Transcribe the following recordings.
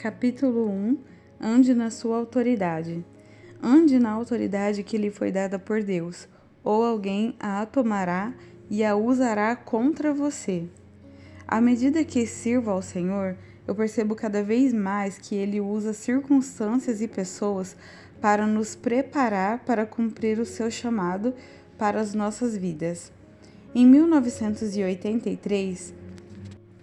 Capítulo 1. Ande na sua autoridade. Ande na autoridade que lhe foi dada por Deus, ou alguém a tomará e a usará contra você. À medida que sirvo ao Senhor, eu percebo cada vez mais que Ele usa circunstâncias e pessoas para nos preparar para cumprir o seu chamado para as nossas vidas. Em 1983,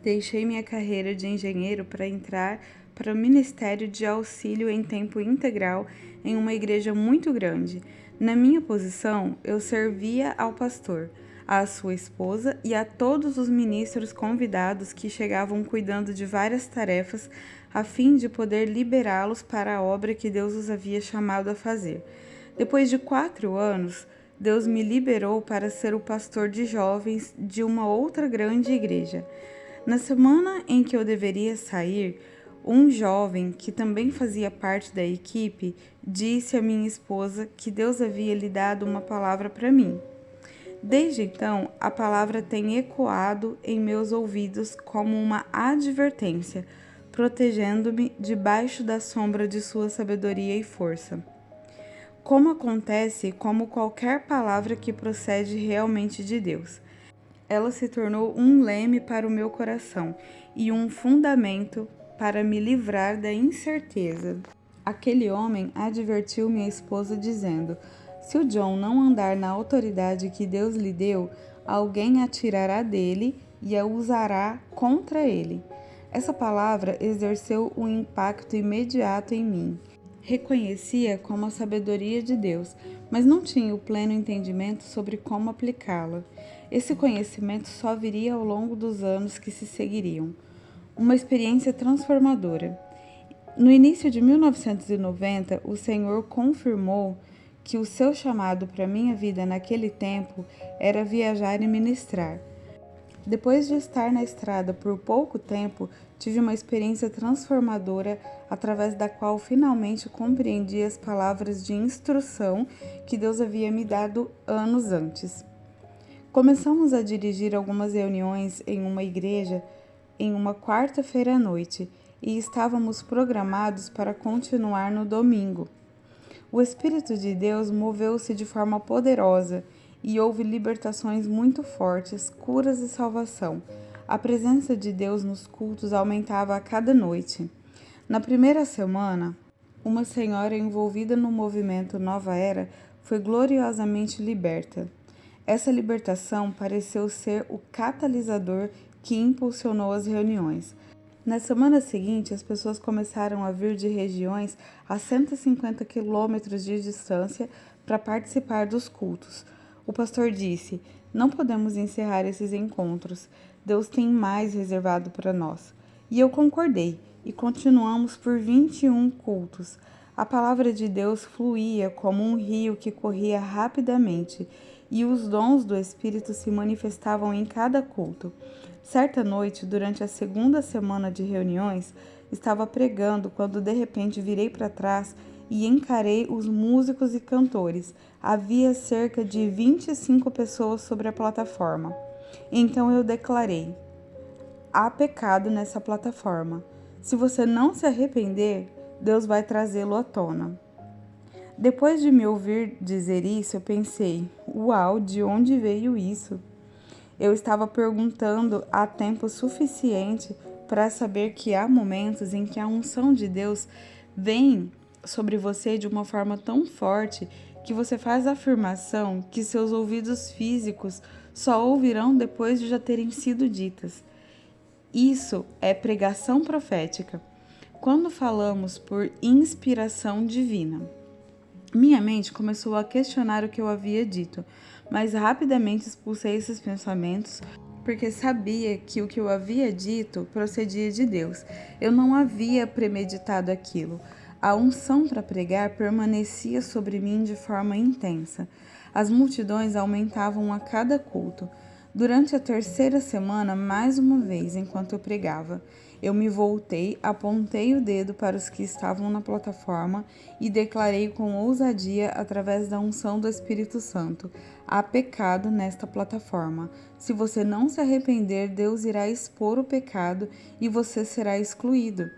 deixei minha carreira de engenheiro para entrar para o Ministério de Auxílio em Tempo Integral em uma igreja muito grande. Na minha posição, eu servia ao pastor, à sua esposa e a todos os ministros convidados que chegavam cuidando de várias tarefas a fim de poder liberá-los para a obra que Deus os havia chamado a fazer. Depois de 4 anos, Deus me liberou para ser o pastor de jovens de uma outra grande igreja. Na semana em que eu deveria sair, um jovem que também fazia parte da equipe disse à minha esposa que Deus havia lhe dado uma palavra para mim. Desde então, a palavra tem ecoado em meus ouvidos como uma advertência, protegendo-me debaixo da sombra de sua sabedoria e força. Como acontece como qualquer palavra que procede realmente de Deus. Ela se tornou um leme para o meu coração e um fundamento para me livrar da incerteza. Aquele homem advertiu minha esposa dizendo: se o John não andar na autoridade que Deus lhe deu, alguém a tirará dele e a usará contra ele. Essa palavra exerceu um impacto imediato em mim. Reconhecia como a sabedoria de Deus, mas não tinha o pleno entendimento sobre como aplicá-la. Esse conhecimento só viria ao longo dos anos que se seguiriam. Uma experiência transformadora. No início de 1990, o Senhor confirmou que o seu chamado para minha vida naquele tempo era viajar e ministrar. Depois de estar na estrada por pouco tempo, tive uma experiência transformadora através da qual finalmente compreendi as palavras de instrução que Deus havia me dado anos antes. Começamos a dirigir algumas reuniões em uma igreja em uma quarta-feira à noite e estávamos programados para continuar no domingo. O Espírito de Deus moveu-se de forma poderosa e houve libertações muito fortes, curas e salvação. A presença de Deus nos cultos aumentava a cada noite. Na primeira semana, uma senhora envolvida no movimento Nova Era foi gloriosamente liberta. Essa libertação pareceu ser o catalisador que impulsionou as reuniões. Na semana seguinte, as pessoas começaram a vir de regiões a 150 quilômetros de distância para participar dos cultos. O pastor disse: não podemos encerrar esses encontros. Deus tem mais reservado para nós. E eu concordei, e continuamos por 21 cultos. A palavra de Deus fluía como um rio que corria rapidamente, e os dons do Espírito se manifestavam em cada culto. Certa noite, durante a segunda semana de reuniões, estava pregando quando de repente virei para trás e encarei os músicos e cantores. Havia cerca de 25 pessoas sobre a plataforma. Então eu declarei: há pecado nessa plataforma. Se você não se arrepender, Deus vai trazê-lo à tona. Depois de me ouvir dizer isso, eu pensei: uau, de onde veio isso? Eu estava perguntando há tempo suficiente para saber que há momentos em que a unção de Deus vem sobre você de uma forma tão forte que você faz a afirmação que seus ouvidos físicos só ouvirão depois de já terem sido ditas. Isso é pregação profética. Quando falamos por inspiração divina. Minha mente começou a questionar o que eu havia dito, mas rapidamente expulsei esses pensamentos porque sabia que o que eu havia dito procedia de Deus. Eu não havia premeditado aquilo. A unção para pregar permanecia sobre mim de forma intensa. As multidões aumentavam a cada culto. Durante a terceira semana, mais uma vez, enquanto eu pregava, eu me voltei, apontei o dedo para os que estavam na plataforma e declarei com ousadia, através da unção do Espírito Santo: há pecado nesta plataforma. Se você não se arrepender, Deus irá expor o pecado e você será excluído.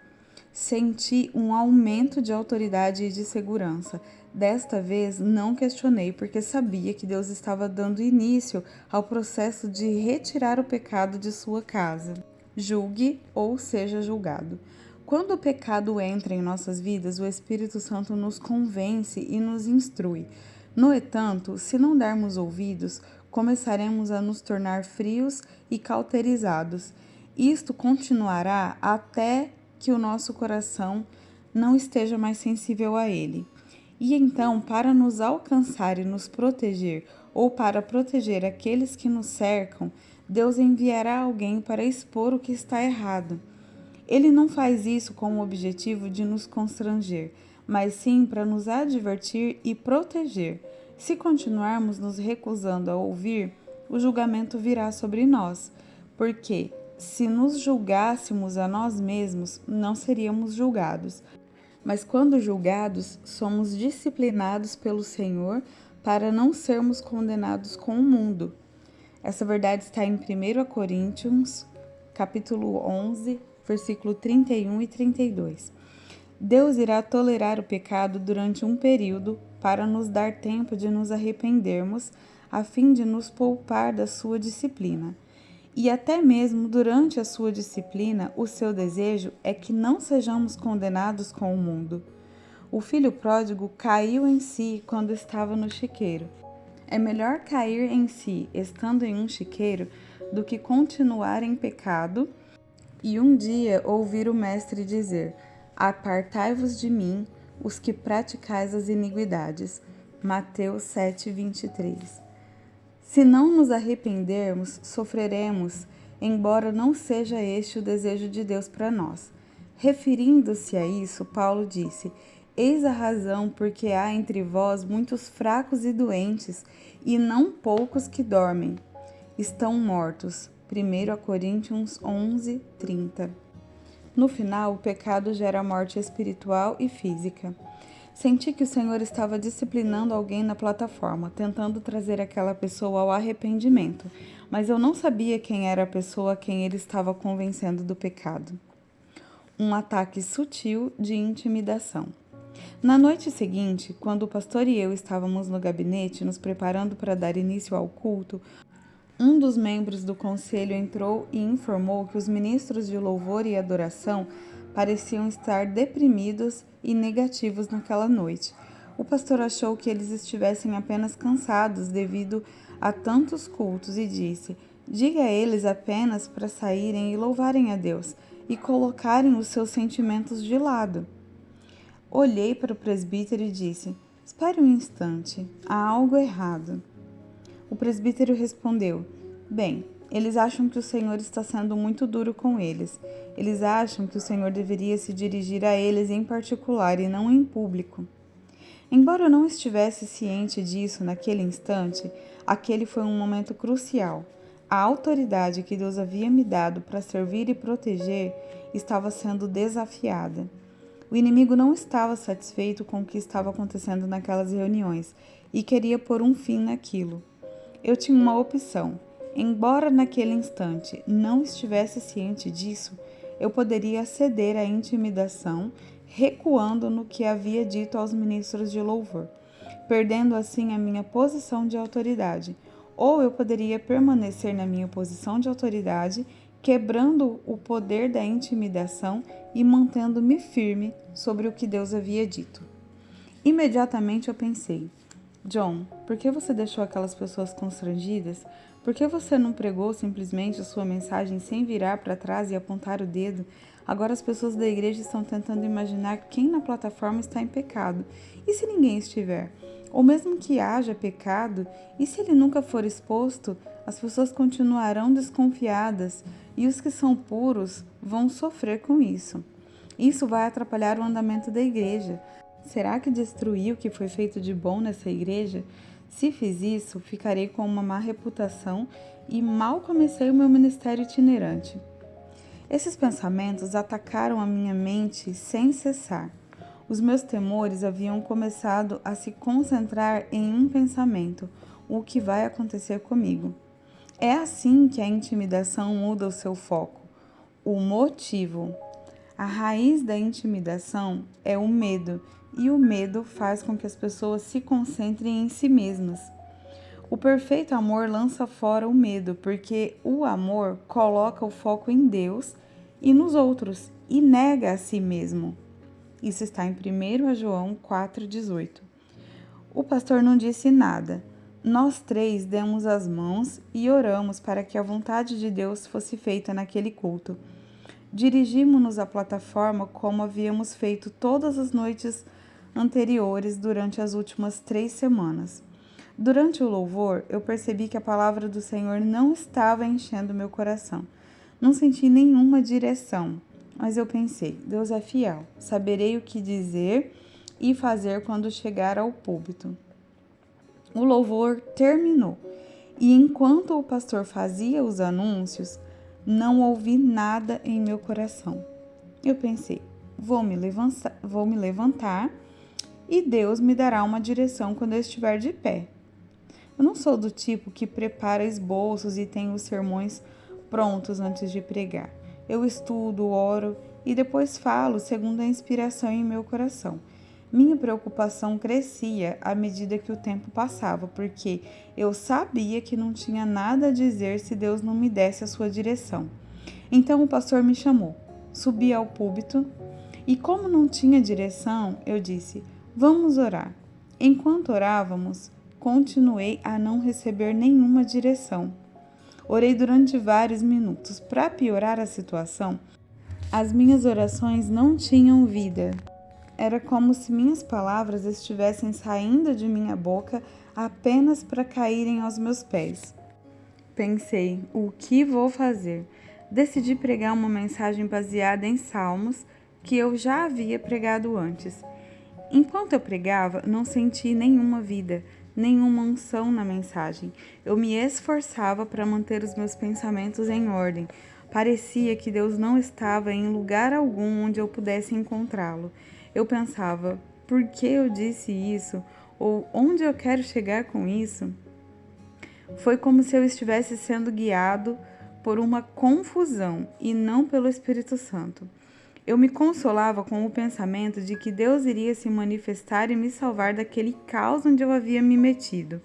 Senti um aumento de autoridade e de segurança. Desta vez, não questionei, porque sabia que Deus estava dando início ao processo de retirar o pecado de sua casa. Julgue ou seja julgado. Quando o pecado entra em nossas vidas, o Espírito Santo nos convence e nos instrui. No entanto, se não dermos ouvidos, começaremos a nos tornar frios e cauterizados. Isto continuará até que o nosso coração não esteja mais sensível a ele. E então, para nos alcançar e nos proteger, ou para proteger aqueles que nos cercam, Deus enviará alguém para expor o que está errado. Ele não faz isso com o objetivo de nos constranger, mas sim para nos advertir e proteger. Se continuarmos nos recusando a ouvir, o julgamento virá sobre nós, porque se nos julgássemos a nós mesmos, não seríamos julgados. Mas quando julgados, somos disciplinados pelo Senhor para não sermos condenados com o mundo. Essa verdade está em 1 Coríntios, capítulo 11, versículo 31 e 32. Deus irá tolerar o pecado durante um período para nos dar tempo de nos arrependermos, a fim de nos poupar da sua disciplina. E até mesmo durante a sua disciplina, o seu desejo é que não sejamos condenados com o mundo. O filho pródigo caiu em si quando estava no chiqueiro. É melhor cair em si estando em um chiqueiro do que continuar em pecado e um dia ouvir o mestre dizer: Apartai-vos de mim, os que praticais as iniquidades. Mateus 7:23. Se não nos arrependermos, sofreremos, embora não seja este o desejo de Deus para nós. Referindo-se a isso, Paulo disse: Eis a razão porque há entre vós muitos fracos e doentes, e não poucos que dormem. Estão mortos. 1 Coríntios 11:30. No final, o pecado gera morte espiritual e física. Senti que o Senhor estava disciplinando alguém na plataforma, tentando trazer aquela pessoa ao arrependimento, mas eu não sabia quem era a pessoa a quem ele estava convencendo do pecado. Um ataque sutil de intimidação. Na noite seguinte, quando o pastor e eu estávamos no gabinete nos preparando para dar início ao culto, um dos membros do conselho entrou e informou que os ministros de louvor e adoração pareciam estar deprimidos e negativos naquela noite. O pastor achou que eles estivessem apenas cansados devido a tantos cultos e disse: Diga a eles apenas para saírem e louvarem a Deus e colocarem os seus sentimentos de lado. Olhei para o presbítero e disse: Espere um instante, há algo errado. O presbítero respondeu: Bem, eles acham que o Senhor está sendo muito duro com eles. Eles acham que o Senhor deveria se dirigir a eles em particular e não em público. Embora eu não estivesse ciente disso naquele instante, aquele foi um momento crucial. A autoridade que Deus havia me dado para servir e proteger estava sendo desafiada. O inimigo não estava satisfeito com o que estava acontecendo naquelas reuniões e queria pôr um fim naquilo. Eu tinha uma opção. Embora naquele instante não estivesse ciente disso, eu poderia ceder à intimidação, recuando no que havia dito aos ministros de louvor, perdendo assim a minha posição de autoridade, ou eu poderia permanecer na minha posição de autoridade, quebrando o poder da intimidação e mantendo-me firme sobre o que Deus havia dito. Imediatamente eu pensei: John, por que você deixou aquelas pessoas constrangidas? Por que você não pregou simplesmente a sua mensagem sem virar para trás e apontar o dedo? Agora as pessoas da igreja estão tentando imaginar quem na plataforma está em pecado. E se ninguém estiver? Ou mesmo que haja pecado, e se ele nunca for exposto, as pessoas continuarão desconfiadas e os que são puros vão sofrer com isso. Isso vai atrapalhar o andamento da igreja. Será que destruí o que foi feito de bom nessa igreja? Se fiz isso, ficarei com uma má reputação e mal comecei o meu ministério itinerante. Esses pensamentos atacaram a minha mente sem cessar. Os meus temores haviam começado a se concentrar em um pensamento: o que vai acontecer comigo? É assim que a intimidação muda o seu foco. O motivo. A raiz da intimidação é o medo, e o medo faz com que as pessoas se concentrem em si mesmas. O perfeito amor lança fora o medo, porque o amor coloca o foco em Deus e nos outros, e nega a si mesmo. Isso está em 1 João 4,18. O pastor não disse nada. Nós três demos as mãos e oramos para que a vontade de Deus fosse feita naquele culto. Dirigimos-nos à plataforma como havíamos feito todas as noites anteriores durante as últimas 3 semanas. Durante o louvor, eu percebi que a palavra do Senhor não estava enchendo meu coração. Não senti nenhuma direção, mas eu pensei, Deus é fiel, saberei o que dizer e fazer quando chegar ao púlpito. O louvor terminou, e enquanto o pastor fazia os anúncios, não ouvi nada em meu coração. Eu pensei, vou me levantar e Deus me dará uma direção quando eu estiver de pé. Eu não sou do tipo que prepara esboços e tem os sermões prontos antes de pregar. Eu estudo, oro e depois falo segundo a inspiração em meu coração. Minha preocupação crescia à medida que o tempo passava, porque eu sabia que não tinha nada a dizer se Deus não me desse a sua direção. Então o pastor me chamou, subi ao púlpito e, como não tinha direção, eu disse: vamos orar. Enquanto orávamos, continuei a não receber nenhuma direção. Orei durante vários minutos. Para piorar a situação, as minhas orações não tinham vida. Era como se minhas palavras estivessem saindo de minha boca apenas para caírem aos meus pés. Pensei, o que vou fazer? Decidi pregar uma mensagem baseada em salmos que eu já havia pregado antes. Enquanto eu pregava, não senti nenhuma vida, nenhuma unção na mensagem. Eu me esforçava para manter os meus pensamentos em ordem. Parecia que Deus não estava em lugar algum onde eu pudesse encontrá-lo. Eu pensava, por que eu disse isso? Ou onde eu quero chegar com isso? Foi como se eu estivesse sendo guiado por uma confusão e não pelo Espírito Santo. Eu me consolava com o pensamento de que Deus iria se manifestar e me salvar daquele caos onde eu havia me metido.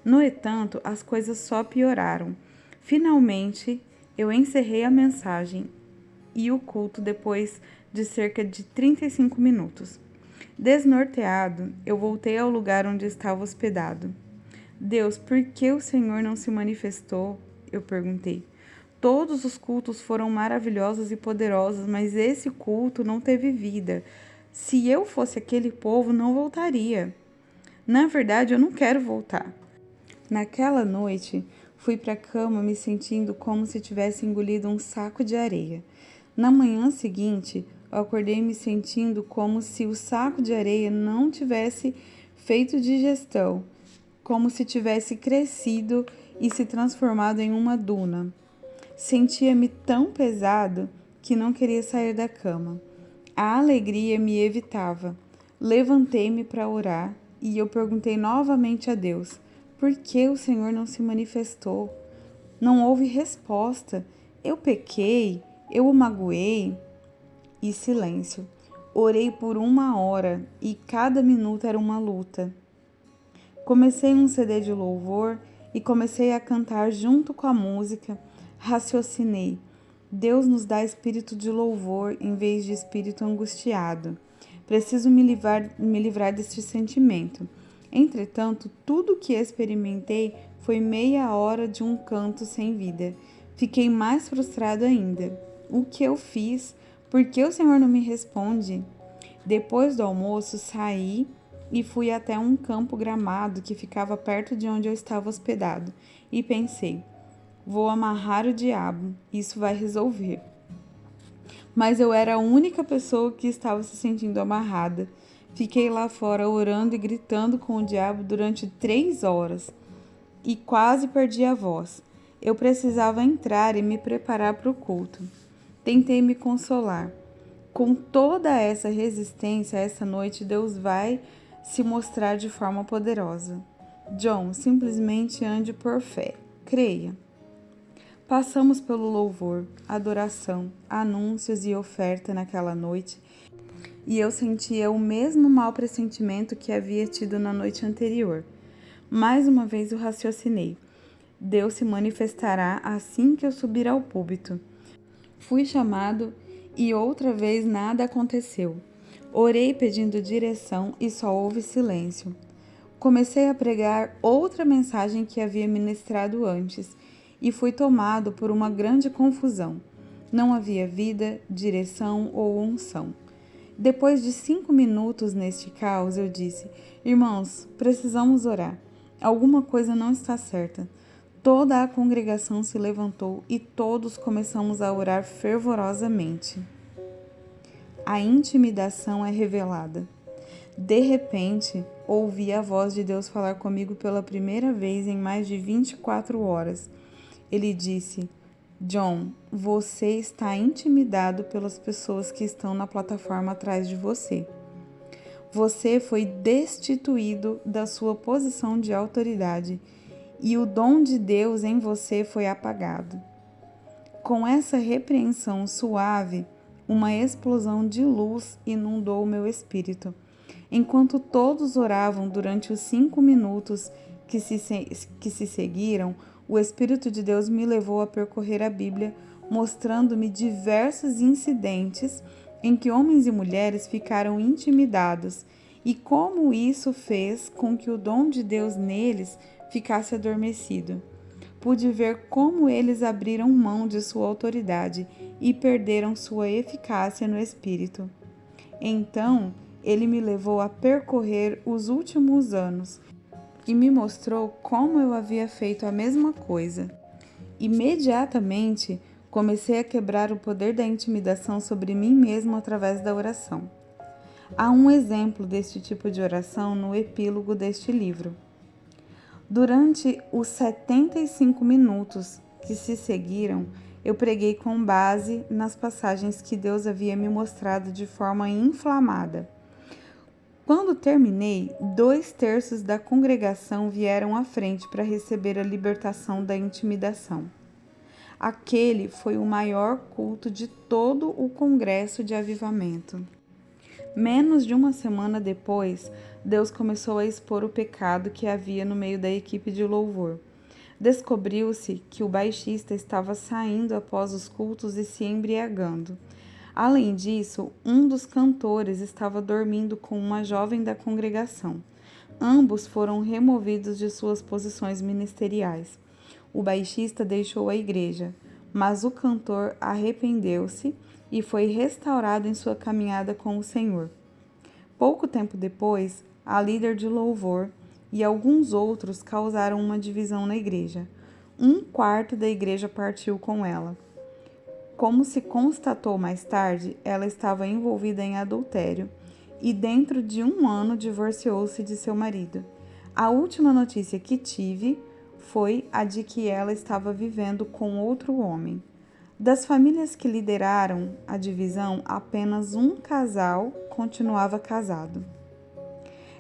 No entanto, as coisas só pioraram. Finalmente, eu encerrei a mensagem e o culto depois de cerca de 35 minutos. Desnorteado, eu voltei ao lugar onde estava hospedado. Deus, por que o Senhor não se manifestou? Eu perguntei. Todos os cultos foram maravilhosos e poderosos, mas esse culto não teve vida. Se eu fosse aquele povo, não voltaria. Na verdade, eu não quero voltar. Naquela noite, fui para a cama me sentindo como se tivesse engolido um saco de areia. Na manhã seguinte, eu acordei me sentindo como se o saco de areia não tivesse feito digestão, como se tivesse crescido e se transformado em uma duna. Sentia-me tão pesado que não queria sair da cama. A alegria me evitava. Levantei-me para orar e eu perguntei novamente a Deus: por que o Senhor não se manifestou? Não houve resposta. Eu pequei? Eu o magoei? E silêncio. Orei por 1 hora e cada minuto era uma luta. Comecei um CD de louvor e comecei a cantar junto com a música. Raciocinei. Deus nos dá espírito de louvor em vez de espírito angustiado. Preciso me livrar deste sentimento. Entretanto, tudo o que experimentei foi meia hora de um canto sem vida. Fiquei mais frustrado ainda. O que eu fiz? Por que o Senhor não me responde? Depois do almoço, saí e fui até um campo gramado que ficava perto de onde eu estava hospedado. E pensei, vou amarrar o diabo, isso vai resolver. Mas eu era a única pessoa que estava se sentindo amarrada. Fiquei lá fora orando e gritando com o diabo durante 3 horas e quase perdi a voz. Eu precisava entrar e me preparar para o culto. Tentei me consolar. Com toda essa resistência, essa noite Deus vai se mostrar de forma poderosa. John, simplesmente ande por fé. Creia. Passamos pelo louvor, adoração, anúncios e oferta naquela noite, e eu sentia o mesmo mau pressentimento que havia tido na noite anterior. Mais uma vez eu raciocinei. Deus se manifestará assim que eu subir ao púlpito. Fui chamado e outra vez nada aconteceu. Orei pedindo direção e só houve silêncio. Comecei a pregar outra mensagem que havia ministrado antes e fui tomado por uma grande confusão. Não havia vida, direção ou unção. Depois de 5 minutos neste caos, eu disse: irmãos, precisamos orar. Alguma coisa não está certa. Toda a congregação se levantou e todos começamos a orar fervorosamente. A intimidação é revelada. De repente, ouvi a voz de Deus falar comigo pela primeira vez em mais de 24 horas. Ele disse: John, você está intimidado pelas pessoas que estão na plataforma atrás de você. Você foi destituído da sua posição de autoridade e o dom de Deus em você foi apagado. Com essa repreensão suave, uma explosão de luz inundou o meu espírito. Enquanto todos oravam durante os 5 minutos que se seguiram, o Espírito de Deus me levou a percorrer a Bíblia, mostrando-me diversos incidentes em que homens e mulheres ficaram intimidados e como isso fez com que o dom de Deus neles ficasse adormecido. Pude ver como eles abriram mão de sua autoridade e perderam sua eficácia no Espírito. Então, ele me levou a percorrer os últimos anos e me mostrou como eu havia feito a mesma coisa. Imediatamente, comecei a quebrar o poder da intimidação sobre mim mesmo através da oração. Há um exemplo deste tipo de oração no epílogo deste livro. Durante os 75 minutos que se seguiram, eu preguei com base nas passagens que Deus havia me mostrado de forma inflamada. Quando terminei, 2/3 da congregação vieram à frente para receber a libertação da intimidação. Aquele foi o maior culto de todo o congresso de avivamento. Menos de uma semana depois, Deus começou a expor o pecado que havia no meio da equipe de louvor. Descobriu-se que o baixista estava saindo após os cultos e se embriagando. Além disso, um dos cantores estava dormindo com uma jovem da congregação. Ambos foram removidos de suas posições ministeriais. O baixista deixou a igreja, mas o cantor arrependeu-se e foi restaurado em sua caminhada com o Senhor. Pouco tempo depois, a líder de louvor e alguns outros causaram uma divisão na igreja. 1/4 da igreja partiu com ela. Como se constatou mais tarde, ela estava envolvida em adultério e dentro de 1 ano divorciou-se de seu marido. A última notícia que tive foi a de que ela estava vivendo com outro homem. Das famílias que lideraram a divisão, apenas um casal continuava casado.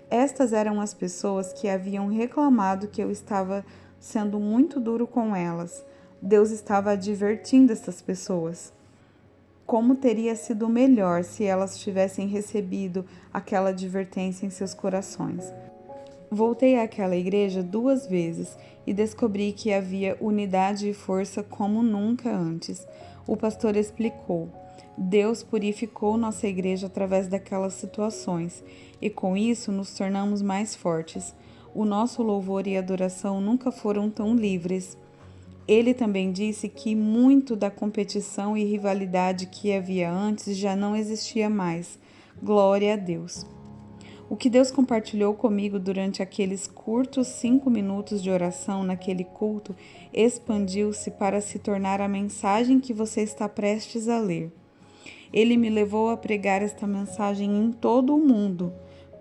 Estas eram as pessoas que haviam reclamado que eu estava sendo muito duro com elas. Deus estava advertindo essas pessoas. Como teria sido melhor se elas tivessem recebido aquela advertência em seus corações. Voltei àquela igreja 2 vezes e descobri que havia unidade e força como nunca antes. O pastor explicou: Deus purificou nossa igreja através daquelas situações e com isso nos tornamos mais fortes. O nosso louvor e adoração nunca foram tão livres. Ele também disse que muito da competição e rivalidade que havia antes já não existia mais. Glória a Deus! O que Deus compartilhou comigo durante aqueles curtos 5 minutos de oração naquele culto expandiu-se para se tornar a mensagem que você está prestes a ler. Ele me levou a pregar esta mensagem em todo o mundo.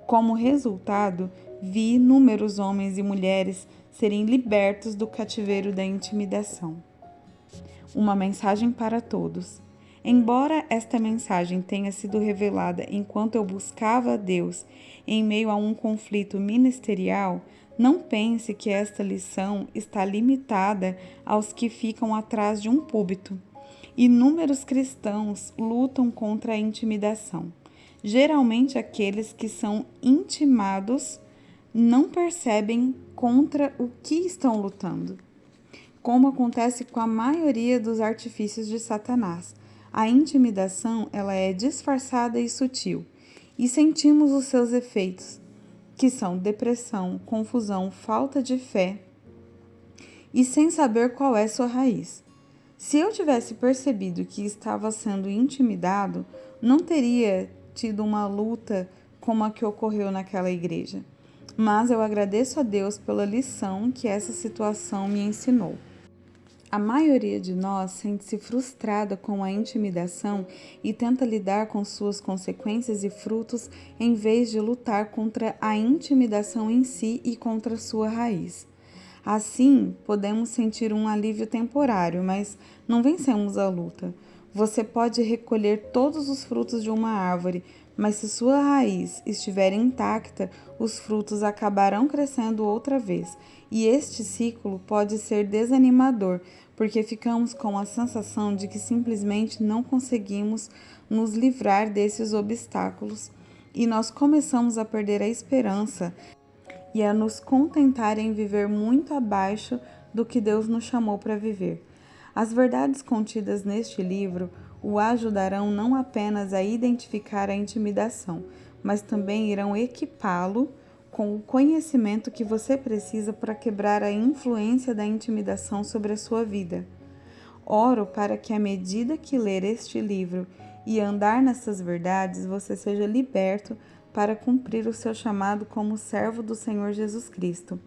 Como resultado, vi inúmeros homens e mulheres serem libertos do cativeiro da intimidação. Uma mensagem para todos. Embora esta mensagem tenha sido revelada enquanto eu buscava a Deus em meio a um conflito ministerial, não pense que esta lição está limitada aos que ficam atrás de um púlpito. Inúmeros cristãos lutam contra a intimidação. Geralmente, aqueles que são intimados não percebem contra o que estão lutando, como acontece com a maioria dos artifícios de Satanás. A intimidação, ela é disfarçada e sutil, e sentimos os seus efeitos, que são depressão, confusão, falta de fé, e sem saber qual é sua raiz. Se eu tivesse percebido que estava sendo intimidado, não teria tido uma luta como a que ocorreu naquela igreja. Mas eu agradeço a Deus pela lição que essa situação me ensinou. A maioria de nós sente-se frustrada com a intimidação e tenta lidar com suas consequências e frutos em vez de lutar contra a intimidação em si e contra sua raiz. Assim, podemos sentir um alívio temporário, mas não vencemos a luta. Você pode recolher todos os frutos de uma árvore, mas se sua raiz estiver intacta, os frutos acabarão crescendo outra vez. E este ciclo pode ser desanimador, porque ficamos com a sensação de que simplesmente não conseguimos nos livrar desses obstáculos e nós começamos a perder a esperança e a nos contentar em viver muito abaixo do que Deus nos chamou para viver. As verdades contidas neste livro o ajudarão não apenas a identificar a intimidação, mas também irão equipá-lo com o conhecimento que você precisa para quebrar a influência da intimidação sobre a sua vida. Oro para que, à medida que ler este livro e andar nessas verdades, você seja liberto para cumprir o seu chamado como servo do Senhor Jesus Cristo.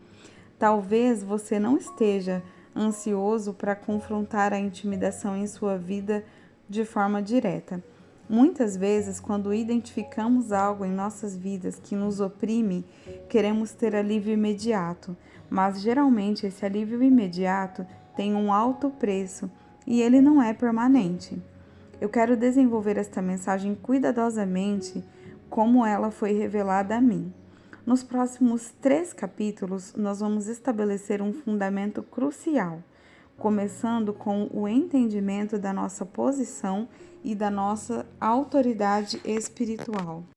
Talvez você não esteja ansioso para confrontar a intimidação em sua vida de forma direta. Muitas vezes, quando identificamos algo em nossas vidas que nos oprime, queremos ter alívio imediato, mas geralmente esse alívio imediato tem um alto preço e ele não é permanente. Eu quero desenvolver esta mensagem cuidadosamente como ela foi revelada a mim. Nos próximos 3 capítulos, nós vamos estabelecer um fundamento crucial, começando com o entendimento da nossa posição e da nossa autoridade espiritual.